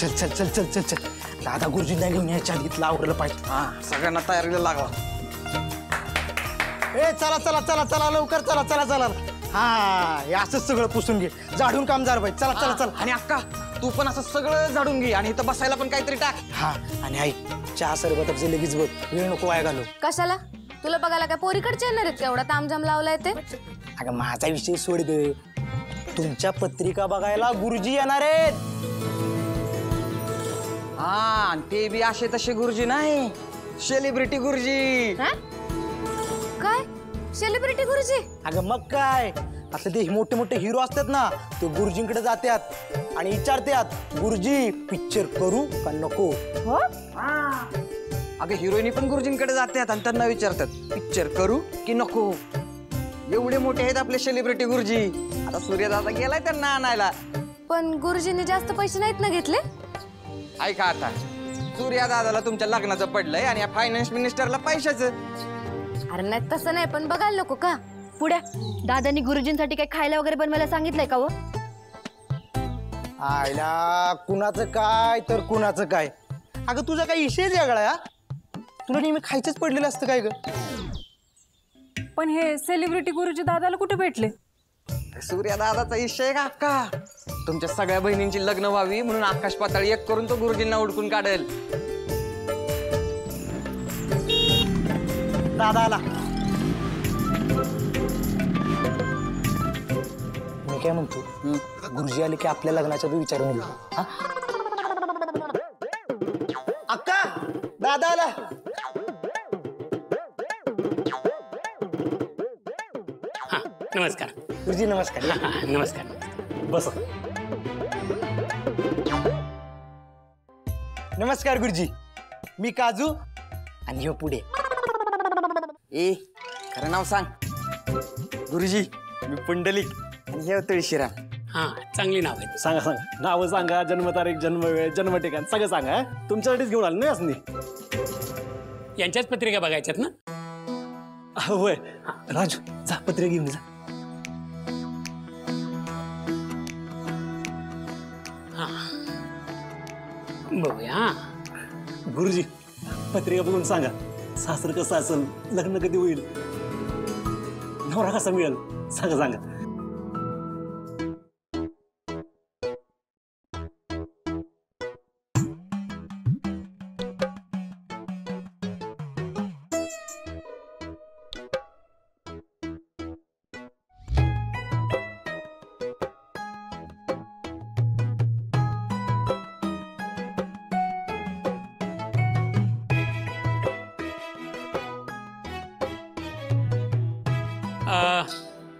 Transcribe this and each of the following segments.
चल चल चल चल चल चल दादा गुरुजींना घेऊन यायच्या आधी इथलं आवडलं पाहिजे. हा सगळ्यांना तयारीला लागवा. ए चला चला चला चला लवकर चला चला चला. हा हे असंच सगळं पुसून घे, झाडून काम झालं पाहिजे. चला चला चला. आणि अक्का तू पण असं सगळं झाडून घे आणि इथं बसायला पण काहीतरी टाक. हा आणि आई चहा सरबत लगेच बघ, वेळ नको वाया घालू. कशाला? तुला बघायला काय पोरीकडचे येणार आहेत? एवढा तामझाम लावलाय ते. अगं माझा विषय सोड दे, तुमच्या पत्रिका बघायला गुरुजी येणार आहेत. हा आणि ते बी असे तसे गुरुजी नाही, सेलिब्रिटी गुरुजी. काय सेलिब्रिटी गुरुजी? अगं मग काय, आता ते मोठे मोठे हिरो असतात ना, ते गुरुजींकडे जातात आणि विचारतात गुरुजी पिक्चर करू का नको. अगं हिरोईनी पण गुरुजींकडे जातात आणि त्यांना विचारतात पिक्चर करू की नको. एवढे मोठे आहेत आपले सेलिब्रिटी गुरुजी. आता सूर्यदादा गेलाय त्यांना आणायला. पण गुरुजींनी जास्त पैसे नाहीत ना घेतले. ऐका आता, सूर्यदादाला तुमच्या लग्नाचं पडलंय आणि या फायनान्स मिनिस्टरला पैशाचं. अरे नाही तसं नाही, पण बघायला नको का? पुढे दादांनी गुरुजींसाठी काही खायला वगैरे बनवायला सांगितलंय का? आयला कुणाचं काय तर कुणाचं काय. अगं तुझा काही विषयच वेगळा आहे. तुला नेहमी खायचंच पडलेलं असतं काय ग? पण हे सेलिब्रिटी गुरुजी दादाला कुठे भेटले? सूर्यदादाचा विषय का अक्का? तुमच्या सगळ्या बहिणींची लग्न व्हावी म्हणून आकाश पाताळी एक करून तो गुरुजींना उडकून काढेल. दादा आला. मी काय म्हणतो, गुरुजी आले की आपल्या लग्नाच्या बी विचारून घेऊ. अक्का दादा आला. नमस्कार गुरुजी. नमस्कार. नमस्कार. बस. नमस्कार गुरुजी, मी काजू आणि हो पुढे. ए खरं नाव सांग. गुरुजी मी पुंडलिक आणि हे तुळशीराम. हा चांगली नाव आहे. सांगा सांगा, नाव सांगा, जन्मतारीख, जन्मवेळ, जन्म ठिकाण सगळं सांगा. तुमच्यासाठीच घेऊन आलो नाही असं. यांच्याच पत्रिका बघायच्यात ना? होय. राजू जा पत्रिका घेऊन जा. बघूया. गुरुजी पत्रिका बघून सांगा, सासर कसं असेल, लग्न कधी होईल, नवरा कसा मिळेल, सांगा सांगा.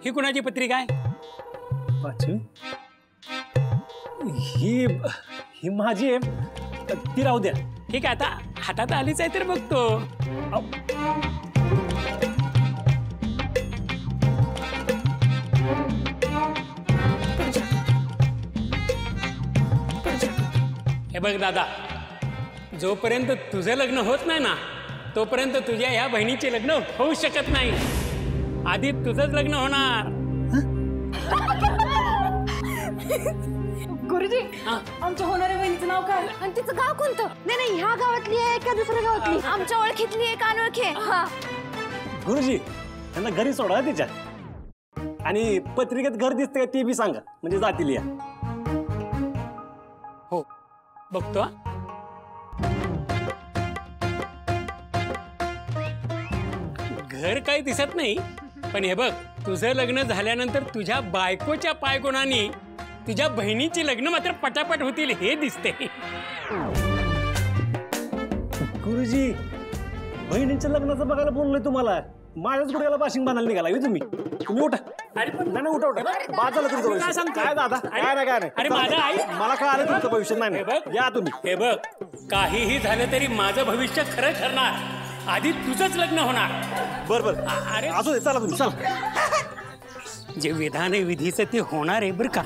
ही कुणाची पत्रिका आहे? ही माझी आहे, ती राहू द्या. ठीक आहे, आता हातात आलीच आहे तर बघतो. हे बघ दादा, जोपर्यंत तुझं लग्न होत नाही ना, तोपर्यंत तुझ्या ह्या बहिणीचे लग्न होऊ शकत नाही. आधी तुझंच लग्न होणार. गुरुजी आमच्या होणाऱ्या बहिणीचं नाव काय आणि तिचं गाव कोणतं? नाही नाही, ह्या गावातली आहे का दुसऱ्या गावातली? आमच्या ओळखीतली आहे का अनोळखी आहे? हा गुरुजी त्यांना घरी सोडा तिच्या, आणि पत्रिकेत घर दिसते का ते बी सांगा, म्हणजे जातील या. हो बघतो. घर काही दिसत नाही, पण हे बघ, तुझं लग्न झाल्यानंतर तुझ्या बायकोच्या पायगुणांनी तुझ्या बहिणीची लग्न मात्र पटापट होतील हे दिसते. गुरुजी बहिणीच्या लग्नाचं बघायला बोललोय तुम्हाला, माझ्याच गुडघ्याला बाशिंग बांधायला निघाला तुम्ही. तुम्ही उठा. नाही उठा उठा. बाद झालं तुमचं भविष्य. काय दादा, काय नाही काय नाही. अरे माझं आई, मला काय आलं तुमचं भविष्य नाही. हे बघ या तुम्ही. हे बघ, काहीही झालं तरी माझं भविष्य खरं ठरणार. आधी तुझंच लग्न होणार. बरोबर. अरे असू दे, चला तुम्ही चला. जे विधान आहे विधीचं ते होणार आहे बरं का.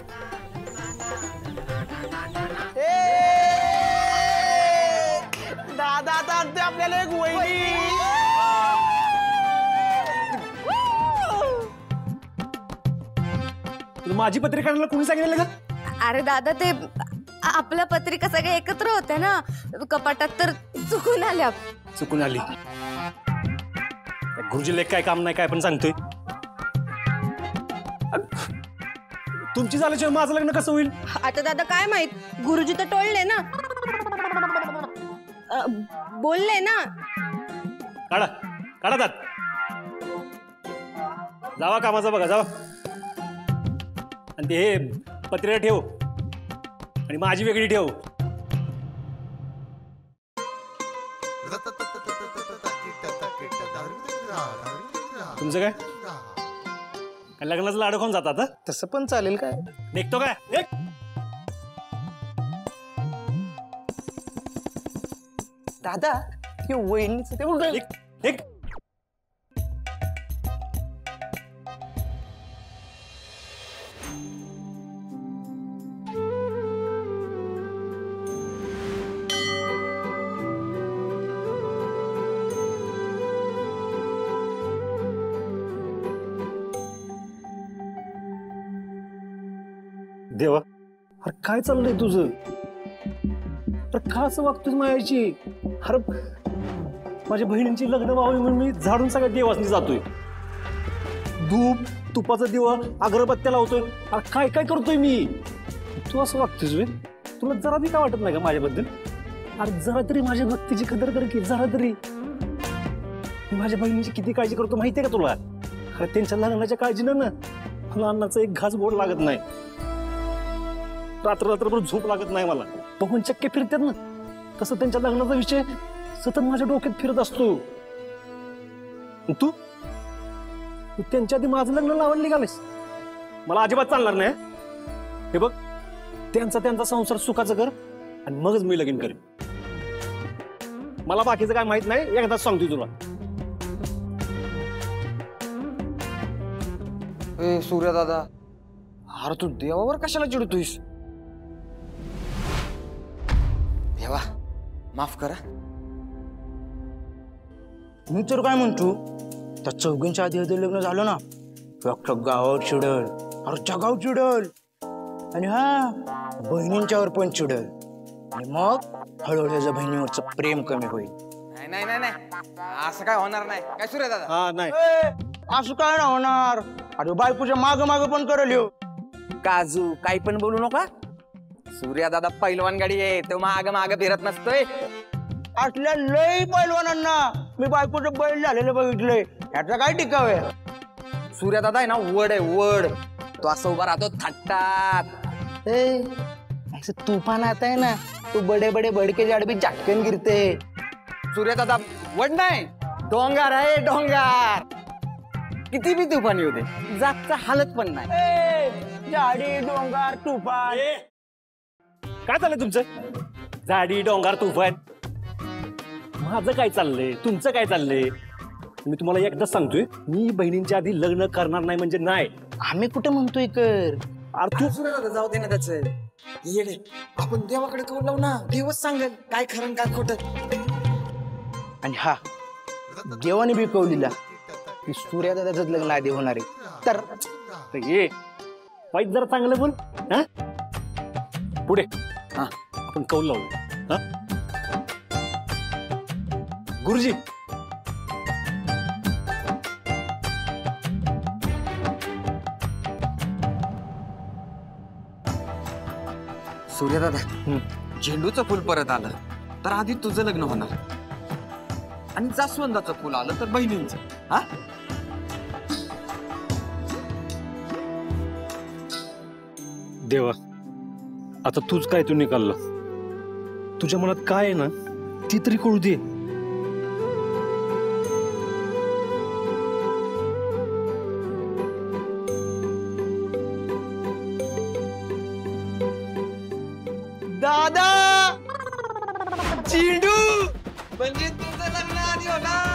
दादा आता आपल्याला एक वहिनी. माझी पत्रिका कोणी सांगितलं का? अरे दादा, ते आपल्या पत्रिका सगळ्या एकत्र होत्या ना, कपाटात तर चुकून आल्या. चुकून आली. गुरुजी लेख काय काम नाही काय पण सांगतोय. तुमची झाल्याशिवाय माझं लग्न कसं होईल? आता दादा काय माहित, गुरुजी तर टोळले ना, बोलले ना. काढा काढा दात. जावा कामाचा बघा जावा. आणि ते हे पत्रिका ठेव आणि माझी वेगळी ठेव. तुमचं काय लग्नाचं लाडू खाऊन जातात? तसं पण चालेल काय? निघतो काय? दादा हे वहिनीचं ते उलट निघ. देवा, अरे काय चाललंय तुझं? अरे का असं वागतोय मायाची? अरे माझ्या बहिणींची लग्न व्हावी म्हणून मी झाडून सगळ्या देवासनी जातोय. धूप तुपाचा दिवा अगरबत्त्या लावतोय. अरे काय काय करतोय मी? तू असं वागतोयस वे? तुला जरा बी काय वाटत नाही का माझ्याबद्दल? अरे जरा तरी माझ्या भक्तीची कदर कर की, जरा तरी. माझ्या बहिणीची किती काळजी करतो माहितीये का तुला? अरे त्यांच्या लग्नाच्या काळजीनं ना मला अन्नाचा एक घास गोड लागत नाही. रात्र रात्रभर झोप लागत नाही मला. पवन चक्के फिरतात ना, तसं त्यांच्या लग्नाचा विषय सतत माझ्या डोक्यात फिरत असतो. तू त्यांच्या आधी माझं लग्न लावून निघालेस? मला अजिबात चालणार नाही. हे बघ, त्यांचा संसार सुखाचा कर आणि मगच मी लगीन करेन. मला बाकीचं काय माहित नाही, एकदाच सांगतोय तुला. ए सूर्या दादा, अरे तू देवावर कशाला चिडतोयस? देवा माफ करा. मी तर काय म्हणतो, त्या चौघींच्या आधी लग्न झालं ना, अख्ख्या गावावर चिडल, अरे जगाव चिडल, आणि हा बहिणींच्यावर पण चिडल, आणि मग हळूहळू त्याच्या बहिणीवरचं प्रेम कमी होईल. नाही नाही नाही नाही, असं काय होणार नाही. काय सूर्या दादा? हा नाही, असं काय ना होणार? अरे बायकोच्या माग माग पण करेल ह्यो. काजू काही पण बोलू नका. सूर्या दादा पैलवान गाडी आहे, तो माग माग फिरत नसतोय. असल्या लई पैलवानांना मी बायकोचं बैल झालेलं बघितलंय. याचा काय टिकाव आहे? सूर्या दादा आहे ना, वड आहे वड. तो असं उभा राहतो थाटात. ऐसे तूफान आता है ना, तू बडे बडे बडके झाड भी झटकन गिरते. सूर्या दादा वड नाही, डोंगर आहे डोंगर. किती बी तुफान येऊ दे, जागचा हालत पण नाही. झाडी डोंगर तुफान. काय चाललंय तुमचं? झाडी डोंगर तुफान. माझं काय चाललंय, तुमचं काय चाललंय? मी तुम्हाला एकदाच सांगतोय, मी बहिणींच्या आधी लग्न करणार नाही म्हणजे नाही. आम्ही कुठे म्हणतोय कर? अरे तू सूर्या दादा जाऊ दे ना त्याच. येडे, आपण देवाकडे कौल लावू ना, देवच सांगेल काय खरं काय खोटं. आणि हा देवाने बी कवलीला की सूर्या दादाच लग्न आधी होणार आहे. तर ये वाईट जरा चांगलं बोल. हा पुढे हा आपण कौल लावू. हा गुरुजी, सूर्या दादा, झेंडूचं फुल परत आलं तर आधी तुझं लग्न होणार, आणि जास्वंदाचं फुल आलं तर बहिणींचं. हा देवा, आता तूच काय तू निकालला. तुझ्या मनात काय आहे ना ती तरी कळू दे. दादा झेंडू म्हणजे तुझं लग्न आधी होणार.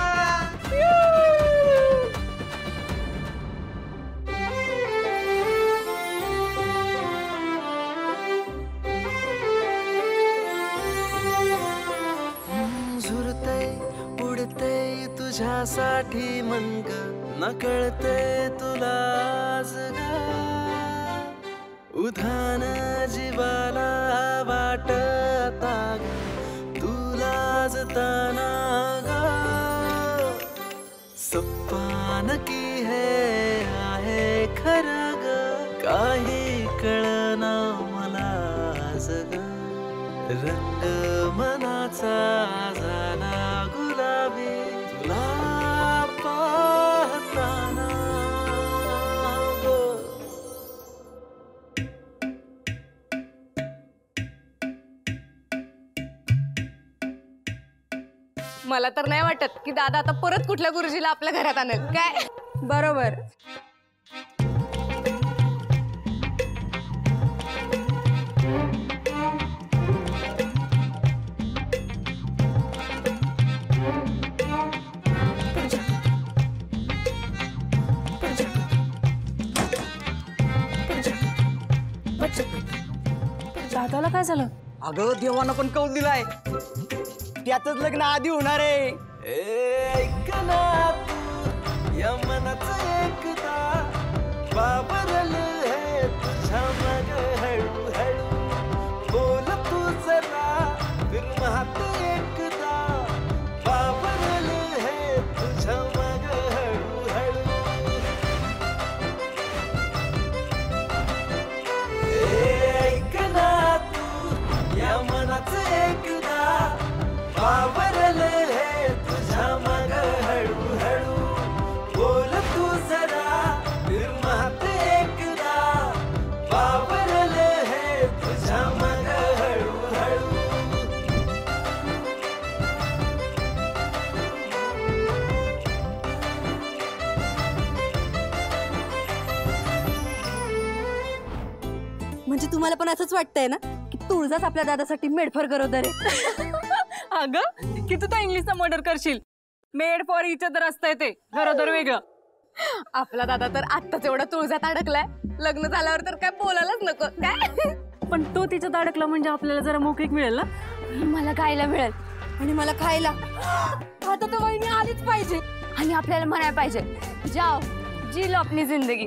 झुरते उडते तुझ्यासाठी मनग, नकळते तुला आज ग. उधाण जीवाला वाटता तुला जताना ग सप्पान की आहे खरं ग काही कळना मला जग रंग मनाचा झाला गुलाबी तुला पाहताना ग मला तर नाही वाटत की दादा आता परत कुठल्या गुरुजीला आपल्या घरात आणेल काय. बरोबर. दादाला काय झालं? अगं देवानं पण कौल दिलाय त्यातच लग्न आधी होणार आहे. ऐक ना तू या मनाचं एकदा बाबरल है तुझ्या मग हळूहळू बोल तू जरा फिर महात एकदा बाबरल है तुझ्या मग हळूहळू ऐक ना तू या मनाचं एकदा बाबरल है तुझ्या मग हळूहळू बोल तू जरा फिर महात एकदा बाबरल है तुझ्या मग हळूहळू म्हणजे तुम्हाला पण असंच वाटतंय ना की तुळजाच आपल्या दादासाठी मेडफर गरोदर आहे. अगं की तू तर इंग्लिशचा मर्डर करशील. मेड फॉर इच अदर असतंय ते गरोदर वेगळं. आपला दादा तर आत्ताच एवढा तुळजात अडकलाय लग्न झाल्यावर तर काय बोलायलाच नको काय. पण तो तिच्यात अडकला म्हणजे आपल्याला जरा मोकळीक मिळेल ना. मला खायला मिळेल आणि मला खायला आता तर वहिनी आलीच पाहिजे आणि आपल्याला म्हणायला पाहिजे जाओ जी लो अपनी जिंदगी.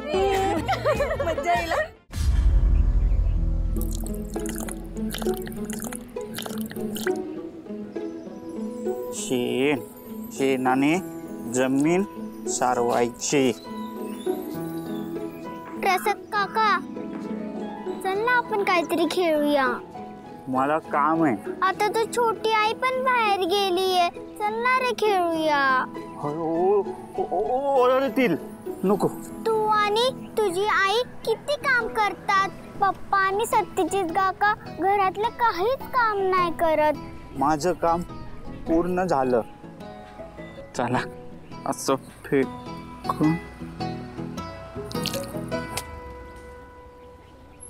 मजा येईल. शेणाने जमीन सारवायची. प्रसाद काका चल ना आपण काहीतरी खेळूया. मला काम आहे. आता तर छोटी आई पण बाहेर गेलीये. चल ना रे खेळूया. ओरडतील नको. तू आणि तुझी आई किती काम करतात. पप्पा आणि सत्यजित काका घरातलं काहीच काम नाही करत. माझं काम पूर्ण झालं. चला असं फेकून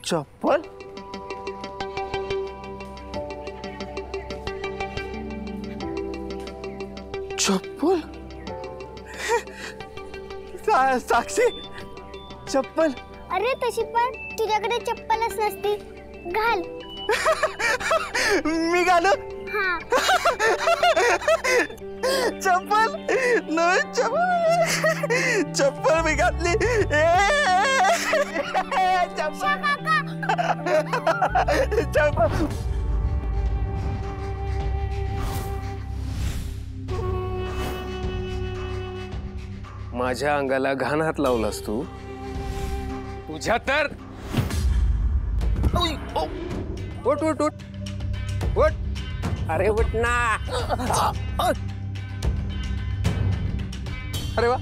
चप्पल चप्पल साक्षी चप्पल. अरे तशी पण तुझ्याकडे चप्पलच नसती. घाल. मी घालू. हा चप्पल नवीन चप्पल चप्पल मी घातली. चप्पल माझ्या अंगाला घाण हात लावलास तू. तुझ्या तर उठ उठ उठ उठ. अरे उठ ना. अरे वा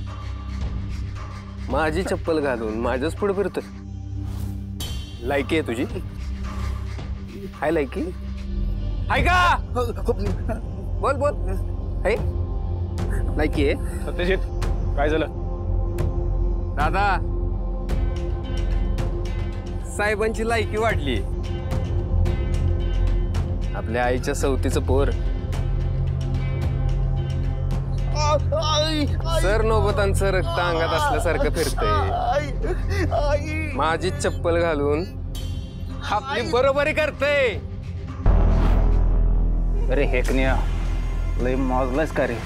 माझी चप्पल घालून माझ्याच पुढे फिरतोय. लायकी आहे तुझी. हाय लायकी हाय का. बोल बोल. हाय लायकी आहे. सत्यजित काय झालं. दादा साहेबांची लायकी वाढली. आपल्या आईच्या सवतीचं पोर सर नोबतांचं रक्त अंगात असल्यासारखं फिरतंय. माझी चप्पल घालून आपली बरोबरी करते. अरे हेकन्या लय मॉजलाच का रे.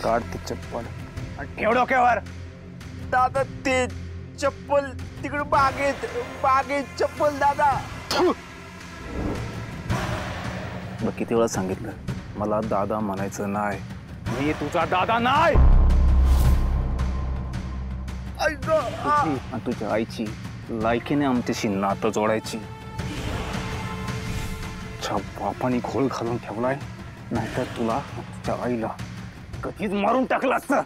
काढ ती चप्पल ठेव डोक्यावर. दादा ते चप्पल तिकडे बागेत चप्पल दादा. तुला किती वेळा सांगितलं मला दादा म्हणायचं नाही. मी तुझा दादा नाही. तुझी आणि तुझ्या आईची लायकीने आमच्याशी नातं जोडायची. तुझ्या बापाने घोळ घालून ठेवलाय, नाहीतर तुला तुझ्या आईला कधीच मारून टाकलं असतं.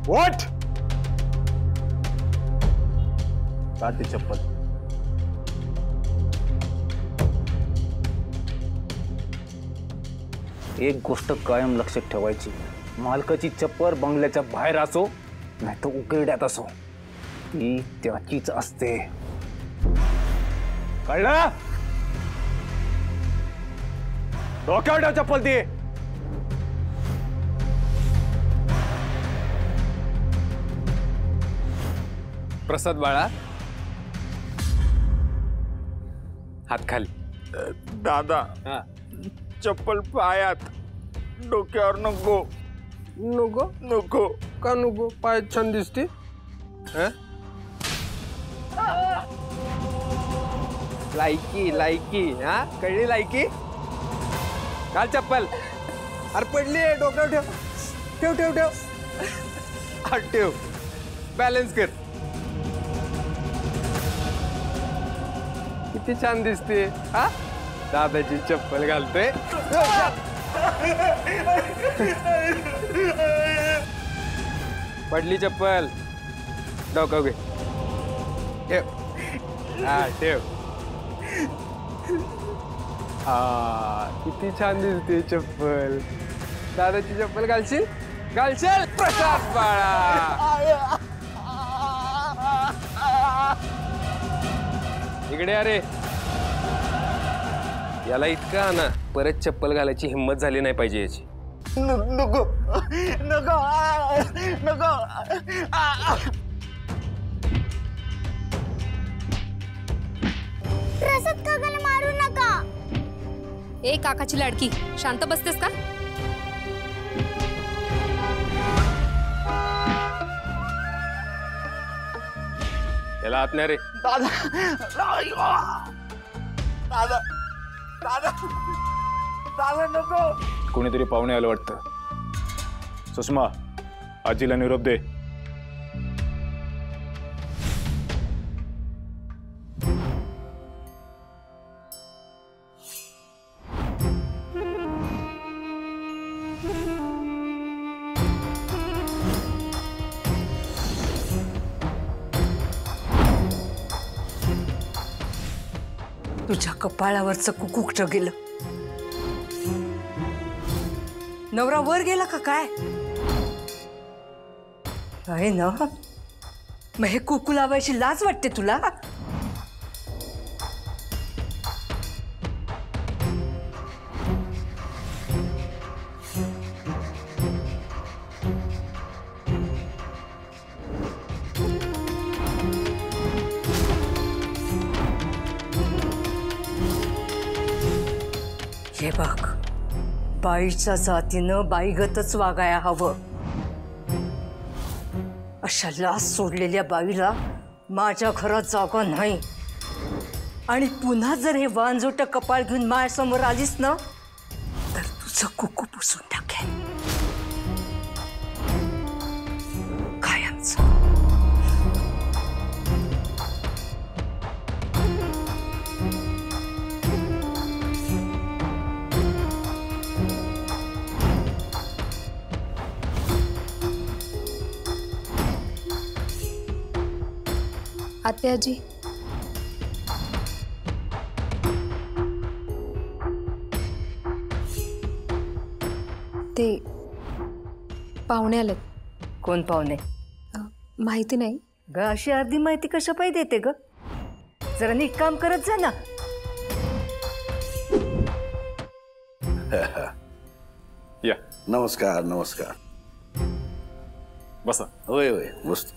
What? काढ ती चप्पल. एक गोष्ट कायम लक्षात ठेवायची, मालकाची चप्पल बंगल्याच्या बाहेर असो नाही तर उकिरड्यात असो, ती त्याचीच असते. कळलं? डोक्यावर ठेव चप्पल ती. प्रसाद बाळा, हात खाली. दादा चप्पल पायात, डोक्यावर नको. नको नको. का नको? पाय छान दिसते. लायकी लायकी, हा कळली लायकी. घाल चप्पल. अरे पडली, डोक्यावर ठेव. ठेव ठेव ठेव. हा ठेव. बॅलन्स कर. किती छान दिसते. हा दादाची चप्पल घालतोय. पडली चप्पल, डोकं घे. ठेव. हा ठेव. हा किती छान दिसते चप्पल. दादाची चप्पल घालशील? घालशील प्रसाद बाळा. इकडे अरे, याला इतका ना परत चप्पल घालायची हिम्मत झाली नाही पाहिजे याची. नको नको नको. प्रसाद काकाला मारू नका. ए काकाची लाडकी, शांत बसतेस का? याला आत नाही रे. दादा दादा दादा दादा नको. कोणीतरी पाहुणे आलं वाटतं. सुषमा, आजीला निरोप दे. तुझ्या कपाळावरचं कुकुकट गेलं. नवरा वर गेला का काय? आहे ना, मग हे कुकू लावायची लाज वाटते तुला? हे बघ, बाईच्या जातीनं बाईगतच वागाया हवं. अशा लाज सोडलेल्या बाईला माझ्या घरात जागा नाही. आणि पुन्हा जर हे वांजोट कपाळ घेऊन माझ्यासमोर आलीस ना, तर तुझं कुकू पुसून टाकेन कायमचं. आत्याजी, ते पाहुणे आलेत. कोण पाहुणे? माहिती नाही ग. अशी अर्धी माहिती कशा पाहिजे देते ग? जरा नीट काम करत जा ना. या. नमस्कार. नमस्कार. बसा. होय होय बसतो.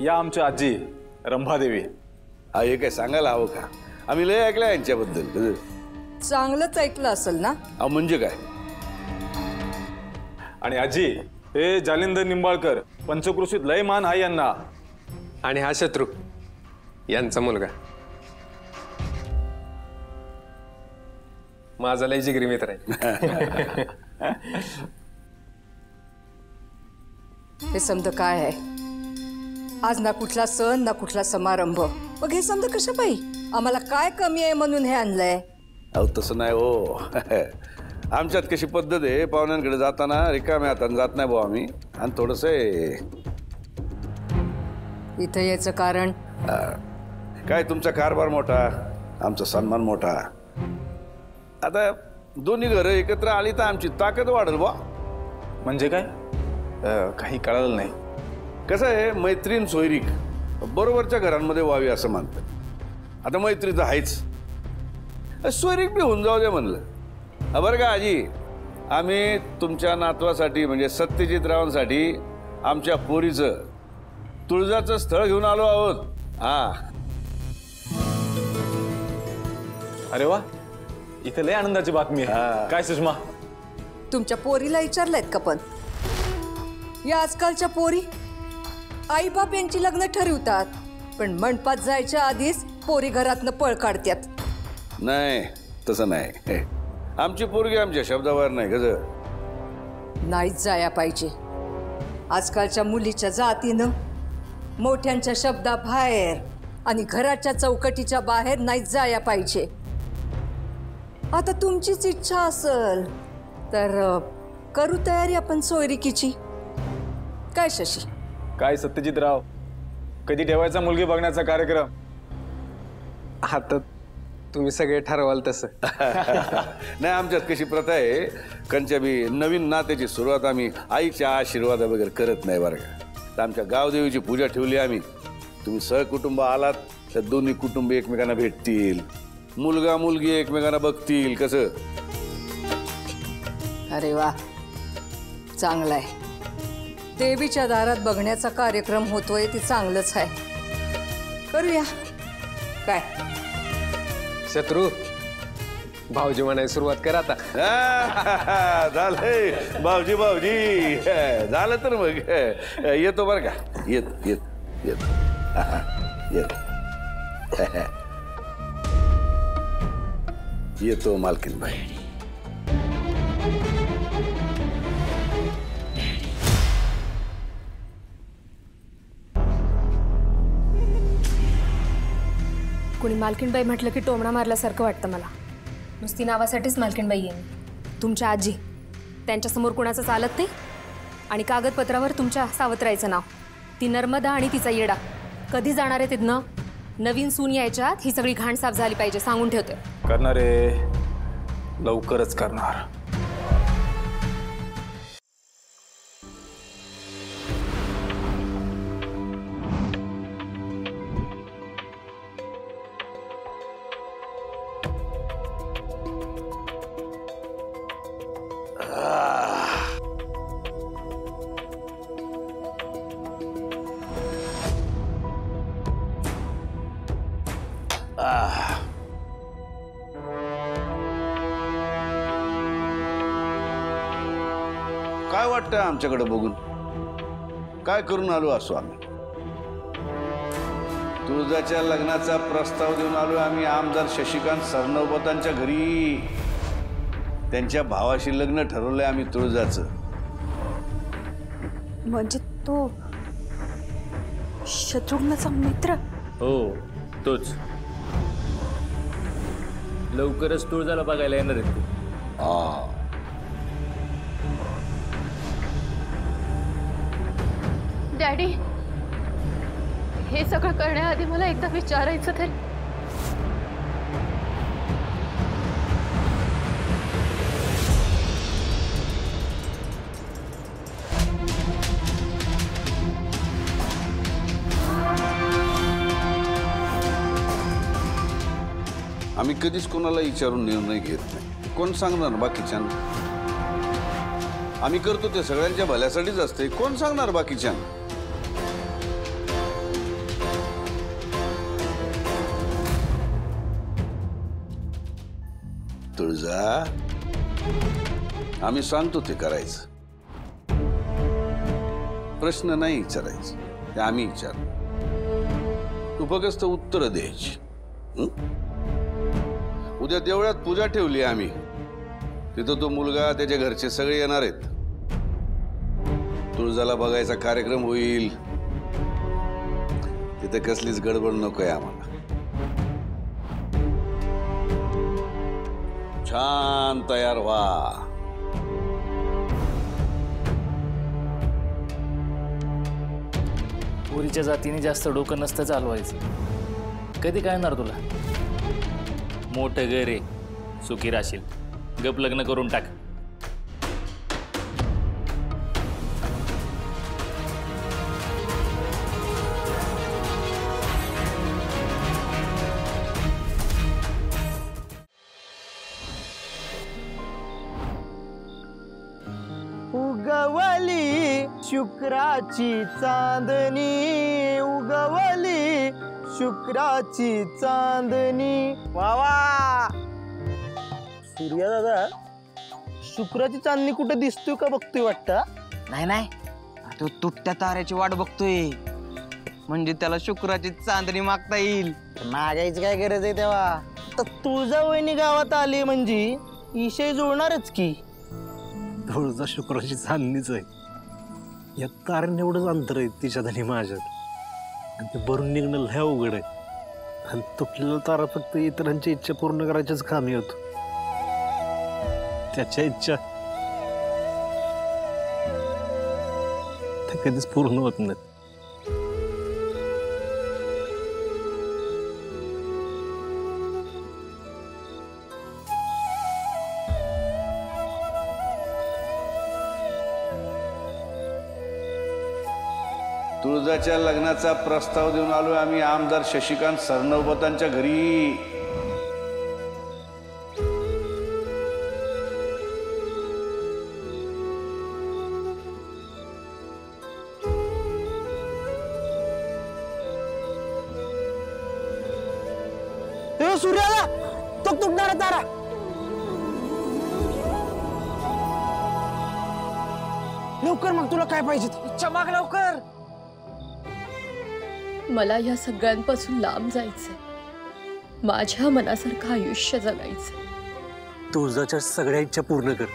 या आमच्या आजी. रंभादेवी. हे काय सांगायला हवं का? आम्ही लय ऐकलं यांच्याबद्दल. चांगलंच ऐकलं असेल ना? म्हणजे काय? आणि आजी हे जालिंदर निंबाळकर पंचकृषीत लय मान आहे यांना. आणि हा शत्रू यांचा मुलगा माझा लय जिगरी मित्र आहे. हे समज काय आहे? आज ना कुठला सण ना कुठला समारंभ, मग हे समज कशा पाई आम्हाला काय कमी आहे म्हणून हे आणलंय? अहो तसं नाही हो. आमच्यात कशी पद्धत आहे, पाहुण्यांकडे जाताना रिकाम्या हाताने जात नाही भाऊ आम्ही. आणि थोडस इथं यायचं कारण काय, तुमचा कारभार मोठा, आमचा सन्मान मोठा. आता दोन्ही घरं एकत्र आली तर आमची ताकद वाढेल बा. म्हणजे काय? काही कळलं नाही. कसं आहे, मैत्रीण सोयरीक बरोबरच्या घरांमध्ये व्हावी असं मानतात. आता मैत्री तर आहेच, सोयरीक बी होऊन जाऊ दे म्हणलं. बरं का आजी, आम्ही तुमच्या नातवासाठी म्हणजे सत्यजितरावांसाठी आमच्या पोरीचं तुळजाचं स्थळ घेऊन आलो आहोत. अरे वा, इथे लय आनंदाची बातमी आहे. काय सुषमा? तुमच्या पोरीला विचारलंयत का? पण या आजकालच्या पोरी आई बाप यांची लग्न ठरवतात, पण मंडपात जायच्या आधीच पोरी घरातनं पळ काढतात. नाही तसं नाही. आमची पोरगी आमच्या शब्दावर नाही गज. नाहीच जाया पाहिजे. आजकालच्या मुलीच्या जातीनं मोठ्यांच्या शब्दाबाहेर आणि घराच्या चौकटीच्या बाहेर नाहीच जाया पाहिजे. आता तुमचीच इच्छा असेल तर करू तयारी आपण सोयरिकीची. काय शशी? काय सत्यजितराव, कधी ठेवायचा मुलगी बघण्याचा कार्यक्रम? आता तुम्ही सगळे ठरवाल तसं. नाही, आमच्यात कशी प्रथा आहे, कंच्या बी नवीन नात्याची सुरुवात आम्ही आईच्या आशीर्वादा वगैरे करत नाही बरं का. तर आमच्या गावदेवीची पूजा ठेवली आम्ही. तुम्ही सहकुटुंब आलात तर दोन्ही कुटुंब एकमेकांना भेटतील, मुलगा मुलगी एकमेकांना बघतील. कसं? अरे वा, चांगलं आहे. देवीच्या दारात बघण्याचा कार्यक्रम होतोय ते चांगलंच आहे. करूया. काय शत्रू, भाऊजी म्हणाय सुरुवात कर आता. झालंय भाऊजी भाऊजी, झालं तर मग येतो बरं का. येत येत येत येत येतो मालकीनबाई. कुणी मालकीणबाई म्हटलं की टोमणा मारल्यासारखं वाटतं मला. नुसती नावासाठीच मालकीणबाई येईन. तुमच्या आजी, त्यांच्यासमोर कुणाचं चालत नाही. आणि कागदपत्रावर तुमच्या सावत्रायचं नाव, ती नर्मदा आणि तिचा येडा. कधी जाणार आहे तिथनं? नवीन सून यायच्यात ही सगळी घाण साफ झाली पाहिजे, सांगून ठेवते. करणार आहे, लवकरच करणार. काय वाटतं आमच्याकडे बघून? काय करून आलो असो आम्ही? तुळजाच्या लग्नाचा प्रस्ताव देऊन आलो आम्ही आमदार शशिकांत सरनोबतांच्या घरी. त्यांच्या भावाशी लग्न ठरवलंय आम्ही तुळजाचं. म्हणजे तो शत्रुघ्नाचा मित्र? हो, तोच. लवकरच तुळजाला बघायला येणार आहे तू. डॅडी, हे सगळं करण्याआधी मला एकदा विचारायचं तरी. आम्ही कधीच कोणाला विचारून निर्णय घेत नाही. कोण सांगणार बाकीच्यांना? आम्ही करतो ते सगळ्यांच्या भल्यासाठीच असते. कोण सांगणार बाकीच्यांना? तुळजा आम्ही सांगतो ते करायचं. प्रश्न नाही विचारायचे, ते आम्ही विचार. तू फक्त उत्तर द्यायची. उद्या देवळात पूजा ठेवली आम्ही, तिथं तो मुलगा त्याच्या घरचे सगळे येणार आहेत. तुळजाला बघायचा कार्यक्रम होईल. तिथे कसलीच गडबड नकोय आम्हाला. छान तयार व्हा. पोरीच्या जातीने जास्त डोकं नसतं चालवायचं. कधी कळणार तुला? मोठं घर आहे, सुखी राशील. गप लग्न करून टाक. उगवली शुक्राची चांदणी, उगवली शुक्राची चांदणी. वा सूर्या दादा, शुक्राची चांदणी कुठे दिसतोय का बघतोय वाटतं? नाही नाही, तो तुटत्या ताऱ्याची वाट बघतोय, म्हणजे त्याला शुक्राची चांदणी मागता येईल. मागायची काय गरज आहे तेव्हा? तर तुळजा वहिनी गावात आली म्हणजे विषय जुळणारच की. तुळजा शुक्राची चांदणीच आहे. या तारण एवढंच अंतर आहे तिच्यात आणि माझ्यात, आणि ते भरून निघणं लय अवघड आहे. आणि तुटलेला तारा फक्त इतरांची इच्छा पूर्ण करायच्याच कामी होतो. त्याच्या इच्छा त्या कधीच पूर्ण होत नाही. तुळजाच्या लग्नाचा प्रस्ताव देऊन आलोय आम्ही आमदार शशिकांत सरनोबतांच्या घरी. सूर्याला तो तुटणारा तारा. लवकर मग तुला काय पाहिजे? इच्छा माग लवकर. मला या सगळ्यांपासून लांब जायचंय. माझ्या मनासारखं आयुष्य जगायचं. तुळजाच्या सगळ्या इच्छा पूर्ण कर.